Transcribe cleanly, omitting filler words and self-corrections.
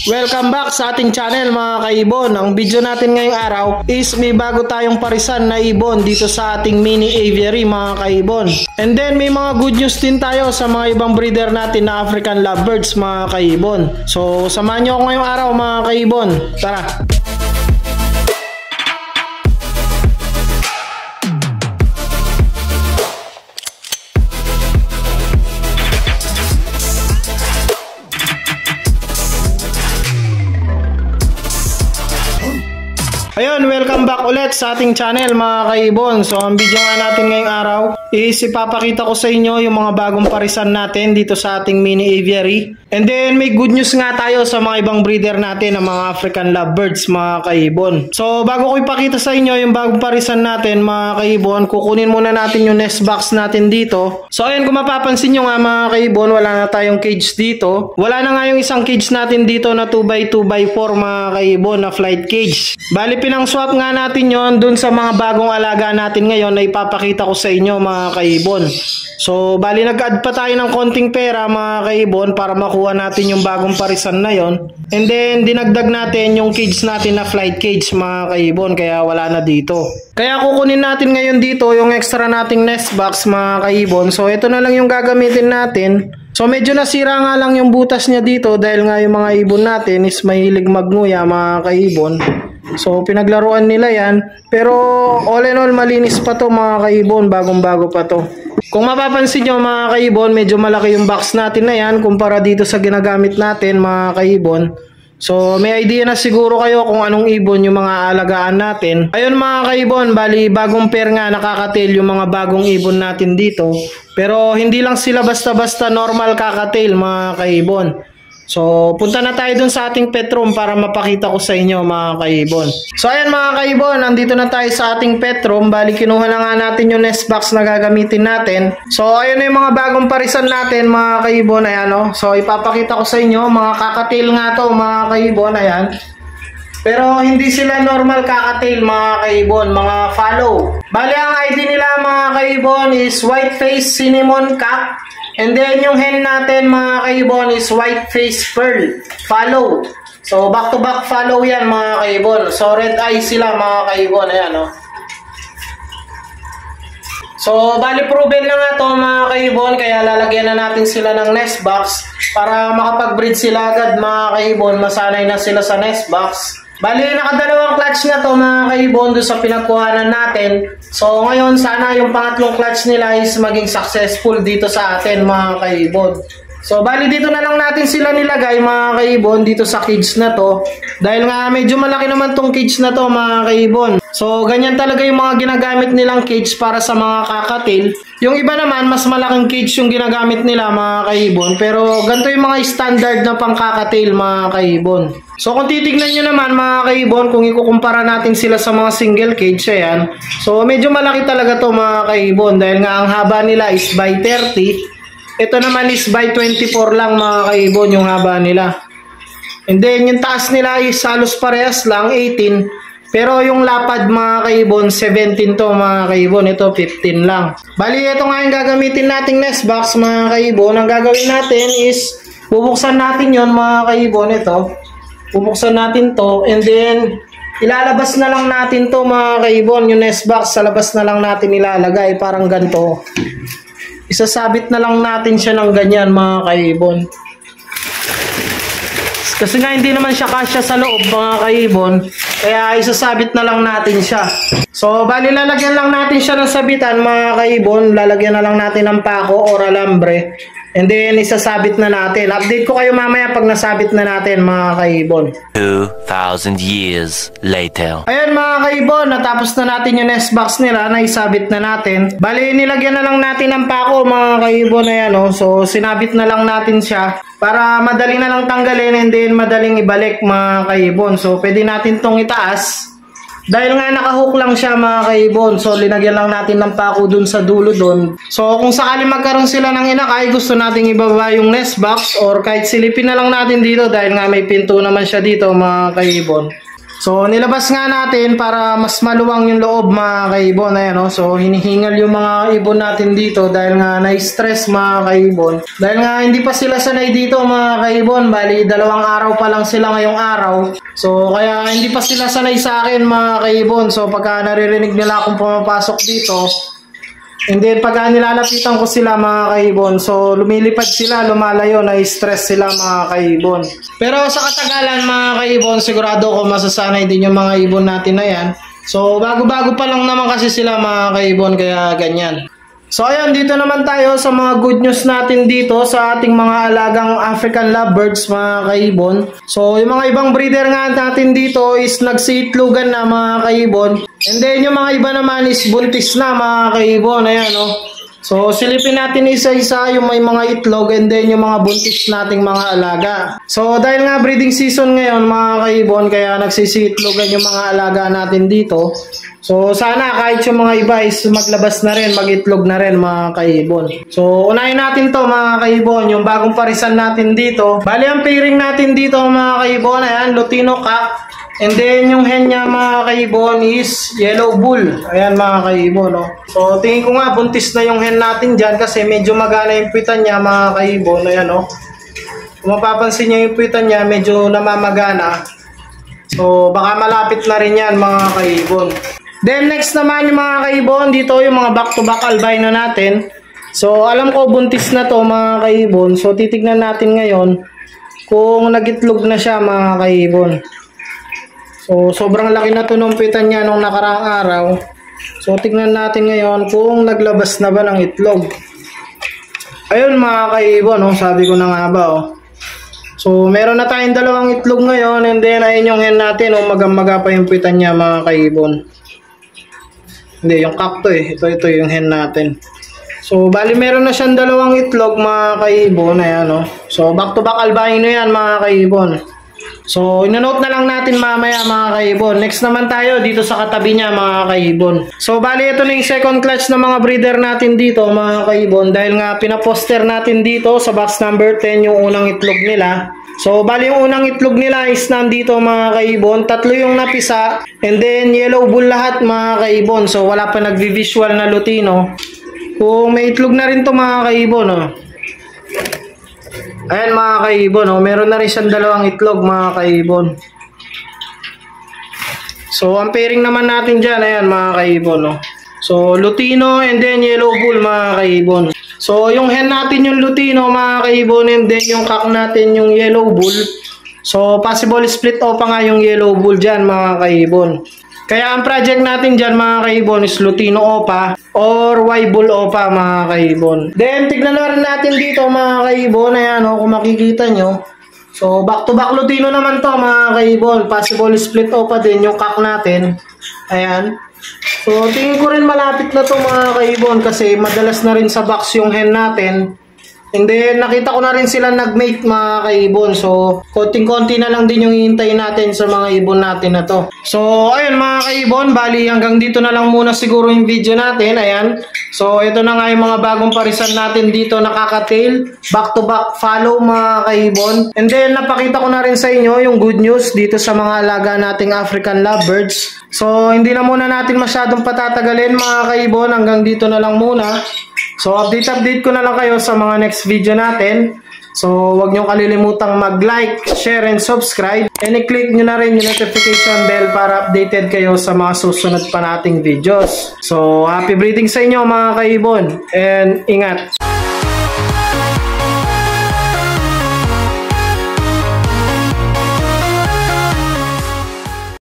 Welcome back sa ating channel mga kaibon. Ang video natin ngayong araw is may bago tayong parisan na ibon dito sa ating mini aviary mga kaibon. And then may mga good news din tayo sa mga ibang breeder natin na African lovebirds mga kaibon. So samahan nyo ako ngayong araw mga kaibon. Tara! Ayun, welcome back ulit sa ating channel mga kaibon. So ang video nga natin ngayong araw is ipapakita ko sa inyo yung mga bagong parisan natin dito sa ating mini aviary. And then may good news nga tayo sa mga ibang breeder natin ng mga African lovebirds mga kaibon. So bago ko ipakita sa inyo yung bagong parisan natin mga kaibon, kukunin muna natin yung nest box natin dito. So ayun, kung mapapansin nyo nga mga kaibon, wala na tayong cage dito. Wala na nga yung isang cage natin dito na 2x2x4 mga kaibon na flight cage. Bali pinang swap nga natin yon dun sa mga bagong alaga natin ngayon na ipapakita ko sa inyo mga kaibon. So bali nag-add pa tayo ng konting pera mga kaibon para makuha natin yung bagong parisan na yon. And then dinagdag natin yung cage natin na flight cage mga kaibon, kaya wala na dito. Kaya kukunin natin ngayon dito yung extra nating nest box mga kaibon. So ito na lang yung gagamitin natin. So medyo nasira nga lang yung butas niya dito dahil nga yung mga ibon natin is mahilig magnguya mga kaibon. So pinaglaruan nila yan, pero all in all malinis pa to mga kaibon, bagong bago pa to. Kung mapapansin nyo mga kaibon, medyo malaki yung box natin na yan kumpara dito sa ginagamit natin mga kaibon. So may idea na siguro kayo kung anong ibon yung mga alagaan natin. Ayun mga kaibon, bali bagong pair nga nakakatail yung mga bagong ibon natin dito. Pero hindi lang sila basta-basta normal kakatail mga kaibon. So punta na tayo dun sa ating pet room para mapakita ko sa inyo mga kaibon. So ayan mga kaibon, nandito na tayo sa ating pet room. Bali kinuha na nga natin yung nest box na gagamitin natin. So ayun na yung mga bagong parisan natin mga kaibon. Ayan o. So ipapakita ko sa inyo, mga kakatail nga to mga kaibon. Ayan. Pero hindi sila normal kakatail mga kaibon, mga follow. Bali ang ID nila mga kaibon is white face cinnamon cap. And then yung hen natin mga kaibon is white face pearl follow. So back to back follow yan mga kaibon. So red eye sila mga kaibon. Ayan o. So bali proven na nga to mga kaibon, kaya lalagyan na natin sila ng nest box para makapag-breed sila agad mga kaibon. Masanay na sila sa nest box. Bali, nakadalawang clutch na to mga kaibon doon sa pinagkuhanan natin. So ngayon sana yung pangatlong clutch nila is maging successful dito sa atin mga kaibon. So bali dito na lang natin sila nilagay mga kaibon dito sa cage na to. Dahil nga medyo malaki naman tong cage na to mga kaibon. So ganyan talaga yung mga ginagamit nilang cage para sa mga kakatail. Yung iba naman mas malaking cage yung ginagamit nila mga kaibon. Pero ganito yung mga standard na pang kakatail mga kaibon. So kung titignan nyo naman mga kaibon, kung ikukumpara natin sila sa mga single cage, ayan. So medyo malaki talaga to mga kaibon dahil nga ang haba nila is by 30. Ito naman is by 24 lang mga kaibon yung haba nila. And then yung taas nila is halos parehas lang, 18. Pero yung lapad mga kaibon, 17 to mga kaibon. Ito 15 lang. Bali ito nga yung gagamitin nating nest box mga kaibon. Ang gagawin natin is bubuksan natin yon mga kaibon. Ito. Bubuksan natin to and then ilalabas na lang natin to mga kaibon. Yung nest box sa labas na lang natin ilalagay, parang ganito. Isasabit na lang natin siya ng ganyan mga kaibon. Kasi nga hindi naman siya kasya sa loob mga kaibon, kaya isasabit na lang natin siya. So bali lalagyan lang natin siya ng sabitan mga kaibon. Lalagyan na lang natin ng pako or alambre. And then isasabit na natin. Update ko kayo mamaya pag nasabit na natin mga kaibon. 2,000 years later. Ayan mga kaibon, natapos na natin yung nest box nila na isabit na natin. Bali nilagyan na lang natin ng pako mga kaibon. Ayan o. So sinabit na lang natin siya para madali na lang tanggalin and then madaling ibalik mga kaibon. So pwede natin tong itaas. Dahil nga nakahook lang siya mga kaibon, so linagyan lang natin ng pako dun sa dulo dun. So kung sakali magkaroon sila ng inakay, gusto nating ibaba yung nest box or kahit silipin na lang natin dito dahil nga may pinto naman siya dito mga kaibon. So nilabas nga natin para mas maluwang yung loob mga kaibon. Ayan, so hinihingal yung mga ibon natin dito dahil nga na-stress mga kaibon. Dahil nga hindi pa sila sanay dito mga kaibon. Bali 2 araw pa lang sila ngayong araw. So kaya hindi pa sila sanay sa akin mga kaibon. So pagka naririnig nila akong pumapasok dito, and then pagka nilalapitan ko sila mga kaibon, so lumilipad sila, lumalayo, na-stress sila mga kaibon. Pero sa katagalan mga kaibon, sigurado ko masasanay din yung mga ibon natin na yan. So bago-bago pa lang naman kasi sila mga kaibon, kaya ganyan. So ayun, dito naman tayo sa mga good news natin dito sa ating mga alagang African lovebirds mga kaibon. So yung mga ibang breeder nga natin dito is nagsiitlogan na mga kaibon. And then yung mga iba naman is buntis na mga kaibon. Ayan, so silipin natin isa-isa yung may mga itlog and then yung mga buntis nating mga alaga. So dahil nga breeding season ngayon mga kaibon, kaya nagsisiitlogan yung mga alaga natin dito. So sana kahit yung mga iba is maglabas na rin, mag-itlog na rin mga kaibon. So unahin natin to mga kaibon, yung bagong parisan natin dito. Bali ang pairing natin dito mga kaibon, ayan, Lutino cock. And then yung hen niya mga kaibon is yellow bull. Ayan mga kaibon. So tingin ko nga buntis na yung hen natin dyan kasi medyo magana yung puwitan niya mga kaibon. Ayan, kung mapapansin niyo yung puwitan niya medyo namamagana. So baka malapit na rin yan mga kaibon. Then next naman yung mga kaibon, dito yung mga back-to-back albino natin. So alam ko buntis na to mga kaibon. So titignan natin ngayon kung nagitlog na siya mga kaibon. So sobrang laki na to nung pitan niya nung nakaraang araw. So tignan natin ngayon kung naglabas na ba ng itlog. Ayun mga kaibon, sabi ko na nga ba. So meron na tayong 2 itlog ngayon and then ayun yung hen natin, maga-maga pa yung pitan niya mga kaibon. Hindi, yung cock to Ito yung hen natin. So, bali meron na siyang 2 itlog mga kaibon. Ayan, So, back-to-back albino yan mga kaibon. So, ino-note na lang natin mamaya mga kaibon. Next naman tayo dito sa katabi niya mga kaibon. So, bali ito na yung second clutch ng mga breeder natin dito mga kaibon. Dahil nga pinaposter natin dito sa box number 10 yung unang itlog nila. So, bali yung unang itlog nila is nandito mga kaibon. 3 yung napisa. And then, yellow bull lahat mga kaibon. So, wala pa nagvi-visual na Lutino. Kung may itlog na rin to mga kaibon. Ayan mga kaibon. Meron na rin siyang 2 itlog mga kaibon. So, ang pairing naman natin dyan. Ayan mga kaibon. So, Lutino and then yellow bull mga kaibon. So, yung hen natin yung Lutino mga kaibon and then yung cock natin yung yellow bull. So, possible split opa nga yung yellow bull dyan mga kaibon. Kaya ang project natin dyan mga kaibon is Lutino opa or Y bull opa mga kaibon. Then, tignan na rin natin dito mga kaibon. Ayan kung makikita nyo. So, back to back Lutino naman to mga kaibon. Possible split opa din yung cock natin. Ayan. So, tingin ko rin malapit na to mga kaibon kasi madalas na rin sa box yung hen natin. And then, nakita ko na rin sila nag-mate mga kaibon. So, konting-konti na lang din yung hihintayin natin sa mga ibon natin na to. So, ayun mga kaibon. Bali, hanggang dito na lang muna siguro yung video natin. Ayan. So, ito na nga yung mga bagong parisan natin dito nakaka-tail. Back-to-back follow mga kaibon. And then, napakita ko na rin sa inyo yung good news dito sa mga alaga nating African lovebirds. So, hindi na muna natin masyadong patatagalin mga kaibon. Hanggang dito na lang muna. So, update ko na lang kayo sa mga next video natin. So, huwag nyo kalilimutang mag-like, share, and subscribe. And i-click nyo na rin yung notification bell para updated kayo sa mga susunod pa nating videos. So, happy breeding sa inyo mga kaibon. And ingat!